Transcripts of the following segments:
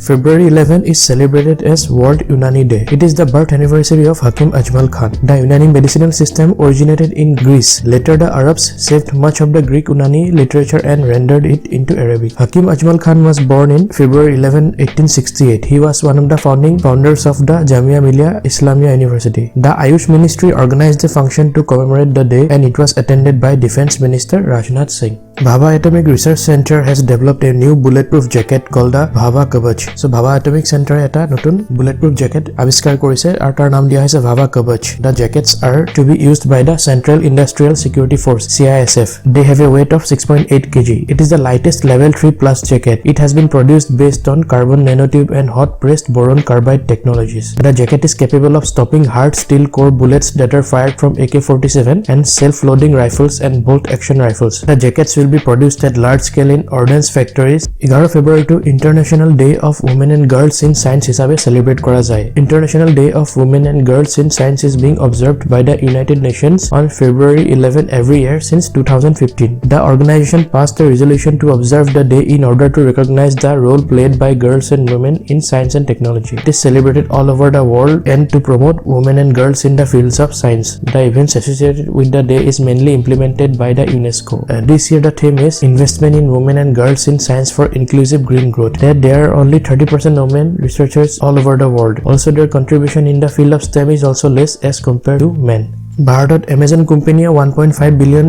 February 11 is celebrated as World Unani Day. It is the birth anniversary of Hakim Ajmal Khan. The Unani medicinal system originated in Greece. Later, the Arabs saved much of the Greek Unani literature and rendered it into Arabic. Hakim Ajmal Khan was born in February 11, 1868. He was one of the founding founders of the Jamia Millia Islamia University. The Ayush Ministry organized the function to commemorate the day, and it was attended by Defense Minister Rajnath Singh. Bhabha Atomic Research Center has developed a new bulletproof jacket called the Bhabha Kavach. So Bhabha Atomic Center eta notun bulletproof jacket aviskar korise aru tar naam dia hoise Bhabha Kavach. The jackets are to be used by the Central Industrial Security Force CISF. They have a weight of 6.8 kg. It is the lightest level 3 plus jacket. It has been produced based on carbon nanotube and hot pressed boron carbide technologies. The jacket is capable of stopping hard steel core bullets that are fired from AK-47 and self-loading rifles and bolt action rifles. The jackets will be produced at large scale in ordnance factories. 11 February to International Day of Women and Girls in Science hisabe celebrate kora jay. International Day of Women and Girls in Science is being observed by the United Nations on February 11 every year since 2015. The organization passed a resolution to observe the day in order to recognize the role played by girls and women in science and technology. It is celebrated all over the world and to promote women and girls in the fields of science. The events associated with the day is mainly implemented by the UNESCO. This year the theme is investment in women and girls in science for inclusive green growth. That there are only 30% women researchers all over the world. Also, their contribution in the field of STEM is also less as compared to men. Bharatত Amazon company $1.5 billion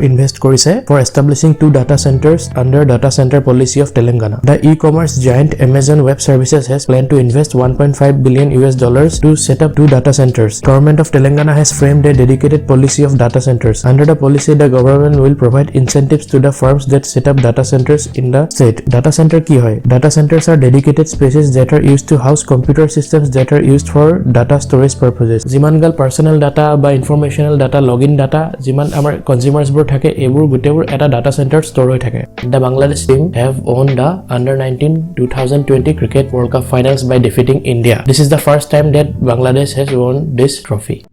invest korise for establishing 2 data centers under data center policy of Telangana. The e-commerce giant Amazon Web Services has planned to invest $1.5 billion to set up 2 data centers. Government of Telangana has framed a dedicated policy of data centers. Under the policy, the government will provide incentives to the firms that set up data centers in the state. Data center ki hoy? Data centers are dedicated spaces that are used to house computer systems that are used for data storage purposes. Jimangal personal data by informational data, login data, jiman amar consumers bor thake ebur gutebur eta data center store hoi thake. The Bangladesh team have won the under-19 2020 cricket World Cup finals by defeating India. This is the first time that Bangladesh has won this trophy.